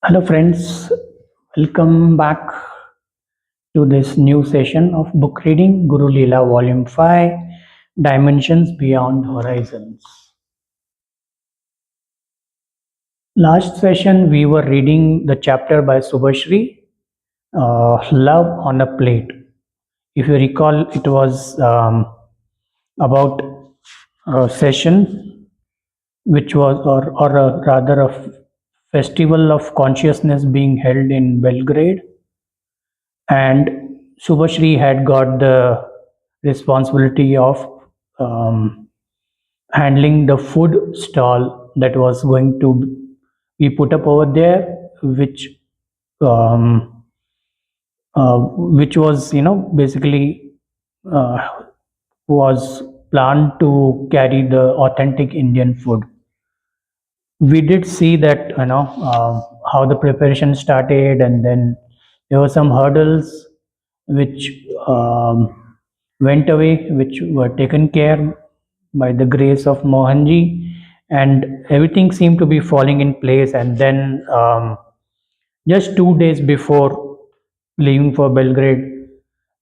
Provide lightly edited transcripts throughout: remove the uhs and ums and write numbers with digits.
Hello, friends. Welcome back to this new session of book reading Guru Leela Volume 5 Dimensions Beyond Horizons. Last session, we were reading the chapter by Subhashri, Love on a Plate. If you recall, it was about a session which was, or rather, a festival of consciousness being held in Belgrade, and Subhashri had got the responsibility of um, handling the food stall that was going to be put up over there, um, which was basically uh, was planned to carry the authentic Indian food. We did see that how the preparation started, and then there were some hurdles which went away, which were taken care by the grace of Mohanji, and everything seemed to be falling in place. And then just 2 days before leaving for Belgrade,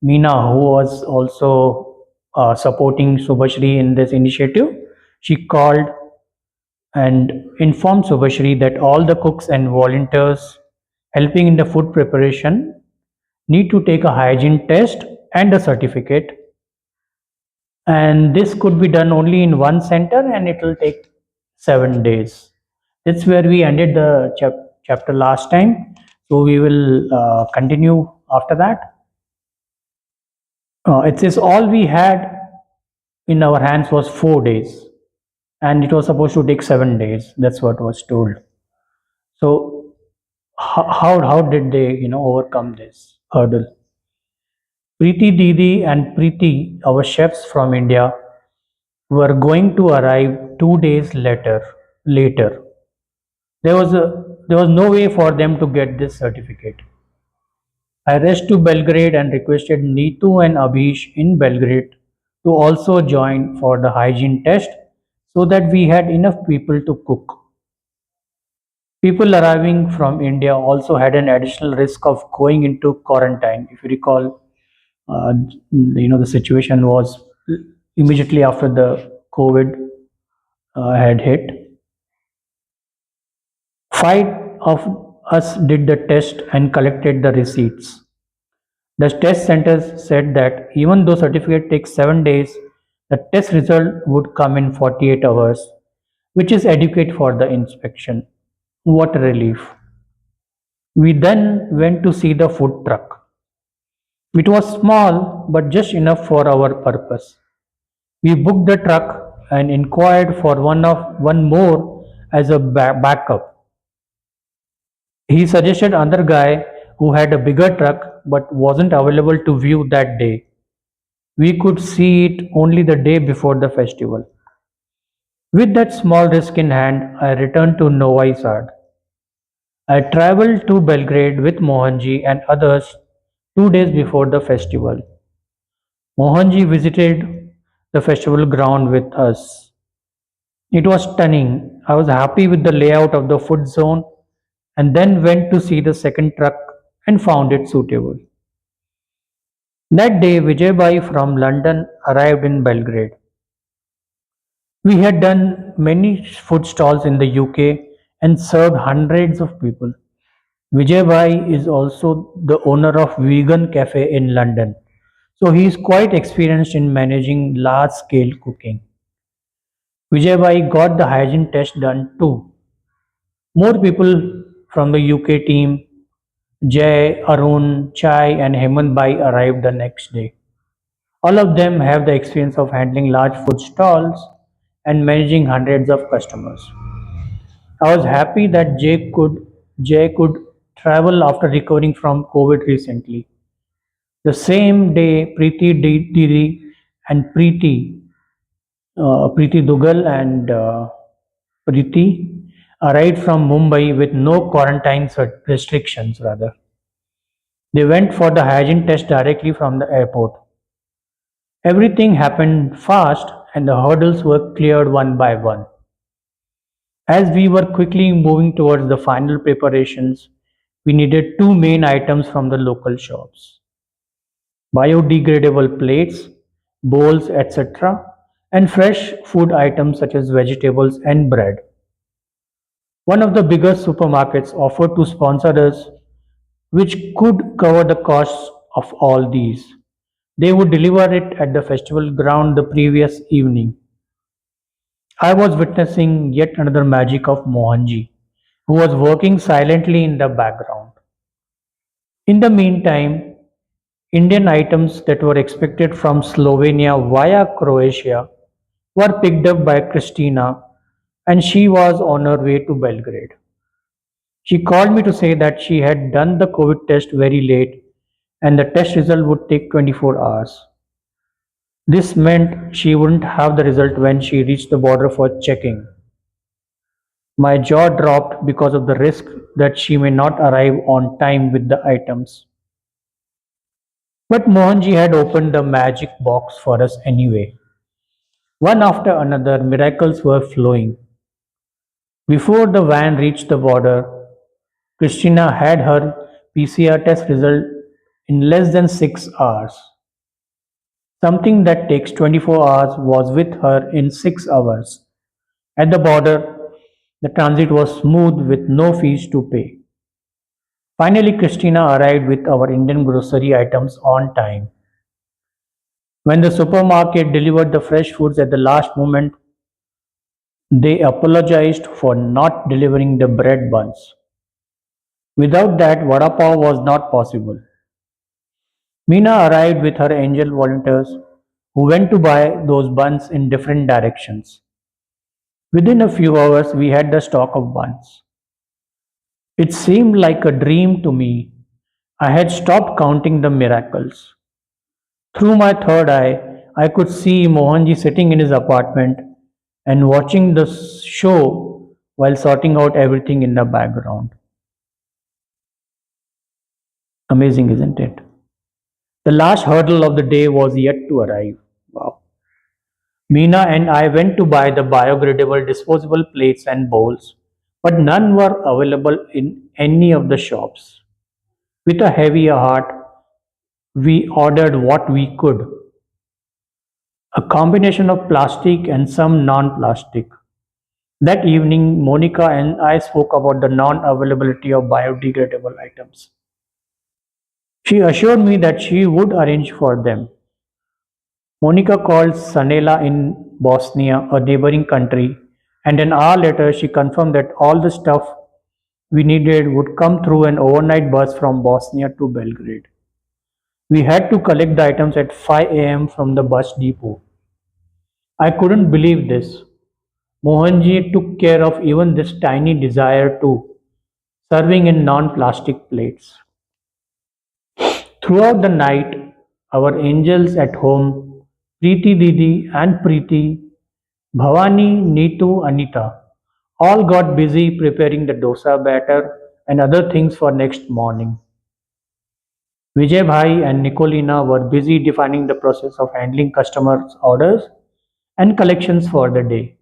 Meena, who was also supporting Subhashri in this initiative, she called and informed Subhashri that all the cooks and volunteers helping in the food preparation need to take a hygiene test and a certificate, and this could be done only in one center, and it will take 7 days. That's where we ended the chapter last time, so we will continue after that. It says all we had in our hands was 4 days, and it was supposed to take 7 days. That's what was told. So how did they overcome this hurdle? Preeti Didi and Preeti, our chefs from India, were going to arrive 2 days later. There was no way for them to get this certificate. I rushed to Belgrade and requested Neetu and Abhish in Belgrade to also join for the hygiene test so that we had enough people to cook. People arriving from India also had an additional risk of going into quarantine. If you recall, the situation was immediately after the COVID had hit. Five of us did the test and collected the receipts. The test centers said that even though certificate takes 7 days, the test result would come in 48 hours, which is adequate for the inspection. What a relief. We then went to see the food truck. It was small but just enough for our purpose. We booked the truck and inquired for one more as a backup. He suggested another guy who had a bigger truck but wasn't available to view that day. We could see it only the day before the festival. With that small risk in hand, I returned to Novi Sad. I traveled to Belgrade with Mohanji and others 2 days before the festival. Mohanji visited the festival ground with us. It was stunning. I was happy with the layout of the food zone and then went to see the second truck and found it suitable. That day, Vijaybai from London arrived in Belgrade. We had done many food stalls in the UK and served hundreds of people. Vijay Bhai is also the owner of Vegan Cafe in London, so he is quite experienced in managing large scale cooking. Vijay Bhai got the hygiene test done too. More people from the UK team, Jay, Arun, Chai, and Hemant Bhai arrived the next day. All of them have the experience of handling large food stalls and managing hundreds of customers. I was happy that Jay could travel after recovering from COVID recently. The same day, Preeti Didi and Preeti Dugal and Preeti arrived from Mumbai with no quarantine restrictions. Rather, they went for the hygiene test directly from the airport. Everything happened fast, and the hurdles were cleared one by one. As we were quickly moving towards the final preparations, We needed two main items from the local shops: biodegradable plates, bowls, etc., and fresh food items such as vegetables and bread. One of the biggest supermarkets offered to sponsor us, which could cover the costs of all these. They would deliver it at the festival ground the previous evening. I was witnessing yet another magic of Mohanji, who was working silently in the background. In the meantime, Indian items that were expected from Slovenia via Croatia were picked up by Christina, and she was on her way to Belgrade. She called me to say that she had done the COVID test very late and the test result would take 24 hours. This meant she wouldn't have the result when she reached the border for checking. My jaw dropped because of the risk that she may not arrive on time with the items. But Mohanji had opened the magic box for us anyway. One after another, miracles were flowing. Before the van reached the border, Christina had her PCR test result in less than 6 hours. Something that takes 24 hours was with her in 6 hours. At the border, the transit was smooth with no fees to pay. Finally, Christina arrived with our Indian grocery items on time. When the supermarket delivered the fresh foods at the last moment, they apologized for not delivering the bread buns. Without that, vada pav was not possible. Meena arrived with her angel volunteers who went to buy those buns in different directions. Within a few hours, we had the stock of buns. It seemed like a dream to me. I had stopped counting the miracles. Through my third eye, I could see Mohanji sitting in his apartment and watching the show while sorting out everything in the background. Amazing, isn't it? The last hurdle of the day was yet to arrive. Wow. Meena and I went to buy the biodegradable disposable plates and bowls, but none were available in any of the shops. With a heavy heart, we ordered what we could, a combination of plastic and some non plastic. That evening, Monica and I spoke about the non availability of biodegradable items. She assured me that she would arrange for them. Monica called Sanela in Bosnia, a neighboring country, and an hour later she confirmed that all the stuff we needed would come through an overnight bus from Bosnia to Belgrade. We had to collect the items at 5 a.m. from the bus depot. I couldn't believe this. Mohanji took care of even this tiny desire too, serving in non plastic plates. Throughout the night, our angels at home, Preeti Didi and Preeti, Bhavani, Neetu, Anita, all got busy preparing the dosa batter and other things for next morning. Vijay Bhai and Nicolina were busy defining the process of handling customers' orders and collections for the day.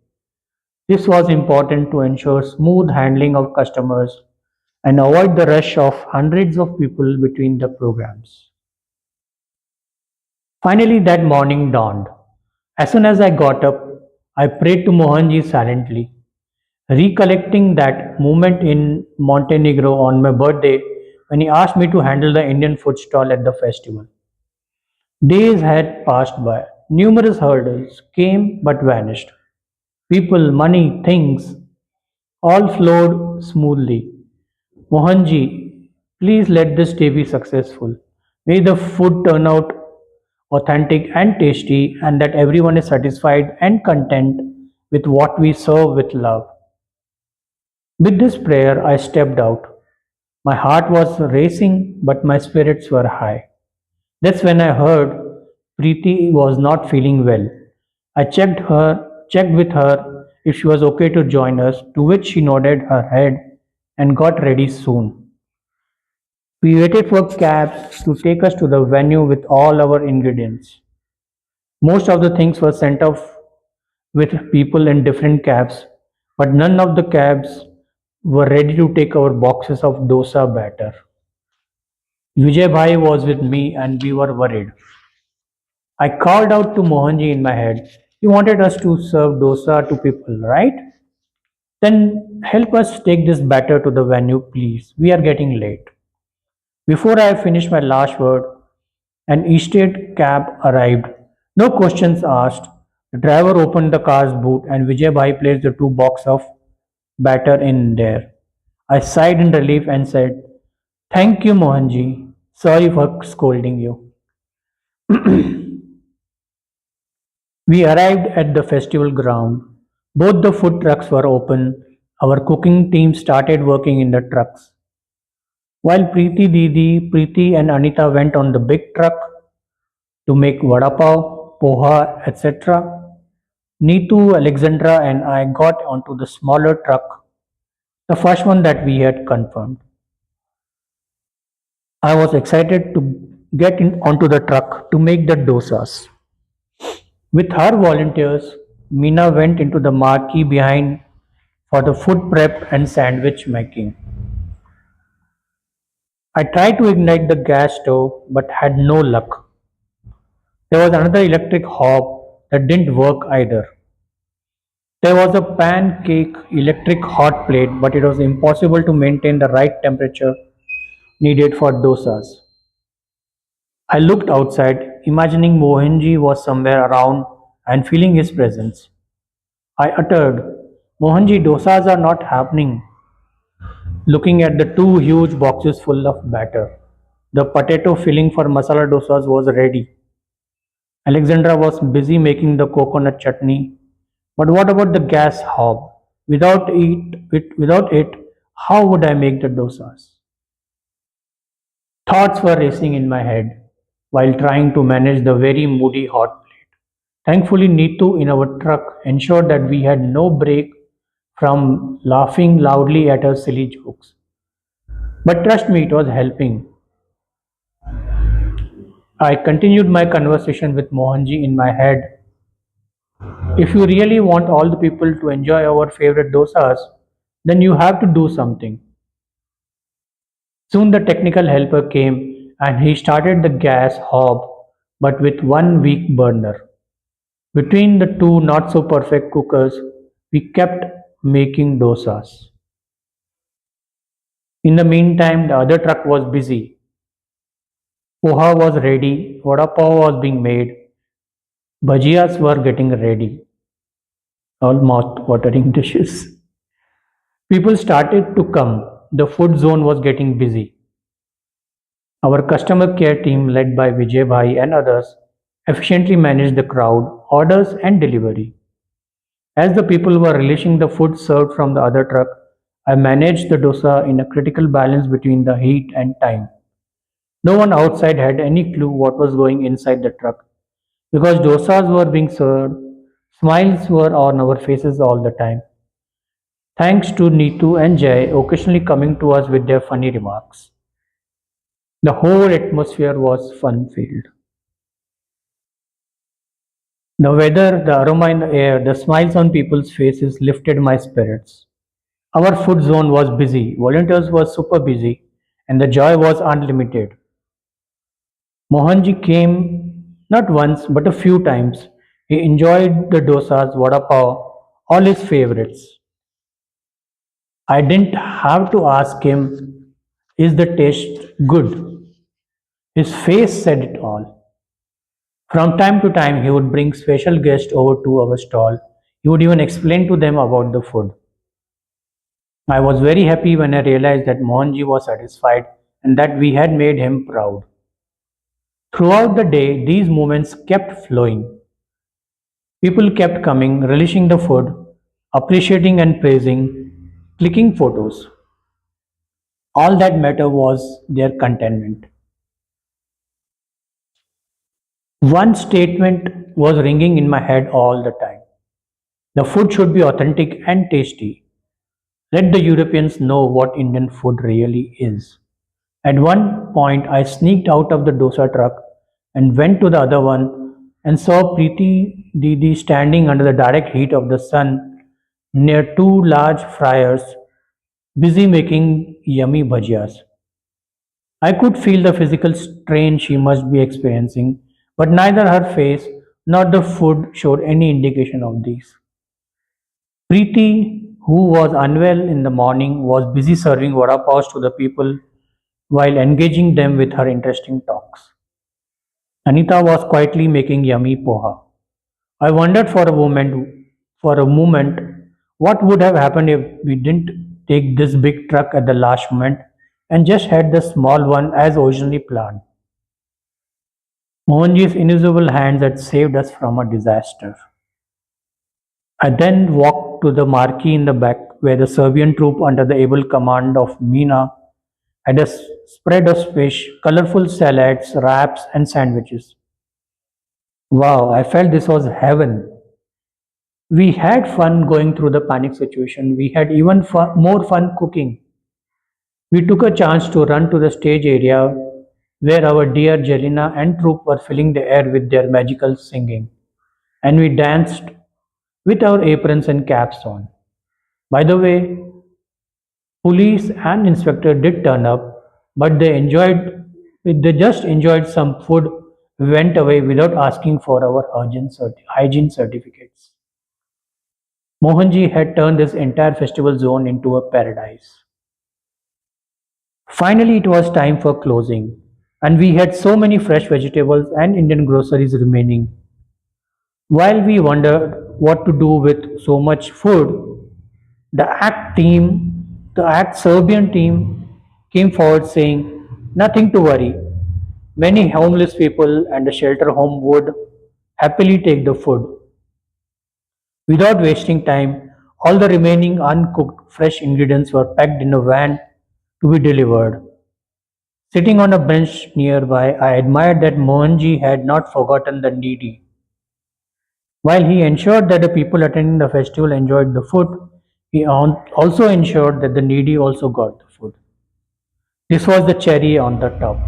This was important to ensure smooth handling of customers and avoid the rush of hundreds of people between the programs. Finally, that morning dawned. As soon as I got up, I prayed to Mohanji silently, recollecting that moment in Montenegro on my birthday when he asked me to handle the Indian food stall at the festival. Days had passed by. Numerous hurdles came but vanished. People, money, things all flowed smoothly. Mohanji, please let this day be successful. May the food turn out authentic and tasty, and that everyone is satisfied and content with what we serve with love. With this prayer, I stepped out. My heart was racing, but my spirits were high. That's when I heard Preeti was not feeling well. I checked with her if she was okay to join us, to which she nodded her head and got ready soon. We waited for cabs to take us to the venue with all our ingredients. Most of the things were sent off with people in different cabs, but none of the cabs were ready to take our boxes of dosa batter. Vijay Bhai was with me and we were worried. I called out to Mohanji in my head, "You wanted us to serve dosa to people, right? Then help us take this batter to the venue, please. We are getting late." Before I finished my last word, an estate cab arrived. No questions asked. The driver opened the car's boot and Vijay Bhai placed the two boxes of batter in there. I sighed in relief and said, "Thank you, Mohanji. Sorry for scolding you." We arrived at the festival ground. Both the food trucks were open. Our cooking team started working in the trucks. While Preeti Didi, Preeti and Anita went on the big truck to make vada pav, poha, etc., Neetu, Alexandra, and I got onto the smaller truck, the first one that we had confirmed. I was excited to get onto the truck to make the dosas. With her volunteers, Meena went into the marquee behind for the food prep and sandwich making. I tried to ignite the gas stove but had no luck. There was another electric hob that didn't work either. There was a pancake electric hot plate, but it was impossible to maintain the right temperature needed for dosas. I looked outside, imagining Mohanji was somewhere around and feeling his presence. I uttered, "Mohanji, dosas are not happening," looking at the two huge boxes full of batter. The potato filling for masala dosas was ready. Alexandra was busy making the coconut chutney. But what about the gas hob? Without it, how would I make the dosas? Thoughts were racing in my head while trying to manage the very moody hot plate. Thankfully, Neetu in our truck ensured that we had no break from laughing loudly at her silly jokes. But trust me, it was helping. I continued my conversation with Mohanji in my head. If you really want all the people to enjoy our favorite dosas, then you have to do something. Soon the technical helper came and he started the gas hob but with one weak burner. Between the two not so perfect cookers, we kept making dosas. In the meantime, the other truck was busy. Poha was ready, vada pav was being made, bhajiyas were getting ready, all mouth-watering dishes. People started to come. The food zone was getting busy. Our customer care team, led by Vijay Bhai and others, efficiently managed the crowd, orders, and delivery. As the people were relishing the food served from the other truck, I managed the dosa in a critical balance between the heat and time. No one outside had any clue what was going inside the truck. Because dosas were being served, smiles were on our faces all the time. Thanks to Neetu and Jay occasionally coming to us with their funny remarks. The whole atmosphere was fun filled. The weather, the aroma in the air, the smiles on people's faces lifted my spirits. Our food zone was busy, volunteers were super busy, and the joy was unlimited. Mohanji came not once but a few times. He enjoyed the dosas, vada pav, all his favorites. I didn't have to ask him, "Is the taste good?" His face said it all. From time to time, he would bring special guests over to our stall. He would even explain to them about the food. I was very happy when I realized that Mohanji was satisfied and that we had made him proud. Throughout the day, these moments kept flowing. People kept coming, relishing the food, appreciating and praising, clicking photos. All that mattered was their contentment. One statement was ringing in my head all the time. The food should be authentic and tasty. Let the Europeans know what Indian food really is. At one point, I sneaked out of the dosa truck and went to the other one and saw Preeti Didi standing under the direct heat of the sun near two large fryers busy making yummy bhajiyas. I could feel the physical strain she must be experiencing, but neither her face nor the food showed any indication of these. Preeti, who was unwell in the morning, was busy serving vada paos to the people while engaging them with her interesting talks. Anita was quietly making yummy poha. I wondered for a moment, what would have happened if we didn't take this big truck at the last moment and just had the small one as originally planned. Mohanji's invisible hands had saved us from a disaster. I then walked to the marquee in the back where the Serbian troop under the able command of Mina had a spread of fish, colorful salads, wraps, and sandwiches. Wow, I felt this was heaven. We had fun going through the panic situation. We had even more fun cooking. We took a chance to run to the stage area where our dear Jelena and troop were filling the air with their magical singing, and we danced with our aprons and caps on. By the way, police and inspector did turn up, but they just enjoyed some food, went away without asking for our hygiene certificates. Mohanji had turned this entire festival zone into a paradise. Finally, it was time for closing, and we had so many fresh vegetables and Indian groceries remaining. While we wondered what to do with so much food, the ACT Serbian team came forward saying, "Nothing to worry. Many homeless people and a shelter home would happily take the food." Without wasting time, all the remaining uncooked fresh ingredients were packed in a van to be delivered. Sitting on a bench nearby, I admired that Mohanji had not forgotten the needy. While he ensured that the people attending the festival enjoyed the food, he also ensured that the needy also got the food. This was the cherry on the top.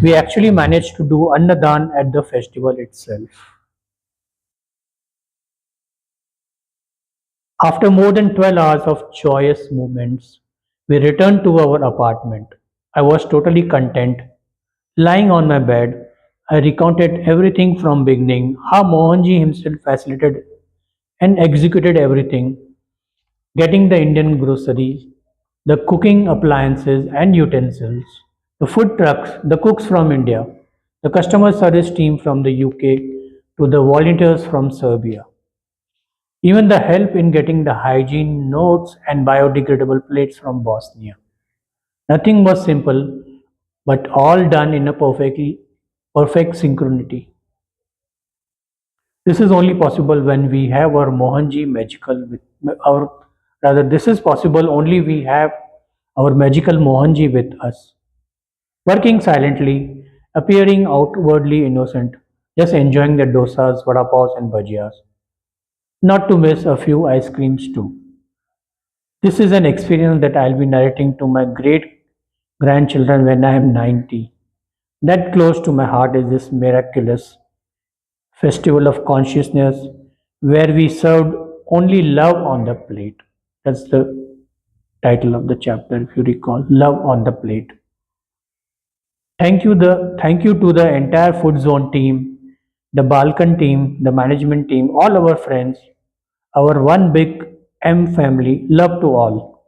We actually managed to do Annadan at the festival itself. After more than 12 hours of joyous moments, we returned to our apartment. I was totally content. Lying on my bed, I recounted everything from beginning, how Mohanji himself facilitated and executed everything, getting the Indian groceries, the cooking appliances and utensils, the food trucks, the cooks from India, the customer service team from the UK, to the volunteers from Serbia. Even the help in getting the hygiene notes and biodegradable plates from Bosnia. Nothing was simple, but all done in a perfect synchronity. This is only possible when we have our Mohanji magical with our rather this is possible only we have our magical Mohanji with us, working silently, appearing outwardly innocent, just enjoying the dosas, vada paos and bhajiyas, not to miss a few ice creams too. This is an experience that I'll be narrating to my great grandchildren when I am 90. That close to my heart is this miraculous festival of consciousness where we served only love on the plate. That's the title of the chapter, if you recall, Love on the Plate. Thank you to the entire Food Zone team, the Balkan team, the management team, all our friends, our one big M family. Love to all.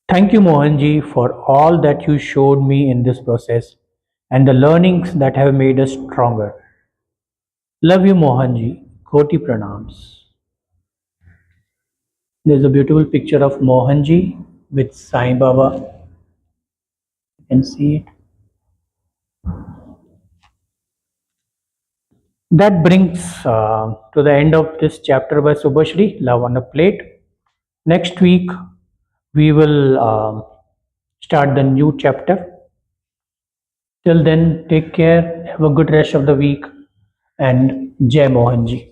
Thank you, Mohanji, for all that you showed me in this process and the learnings that have made us stronger. Love you, Mohanji. Koti pranams. There's a beautiful picture of Mohanji with Sai Baba. You can see it. That brings to the end of this chapter by Subhashri, Love on a Plate. Next week, we will start the new chapter. Till then, take care, have a good rest of the week, and Jai Mohanji.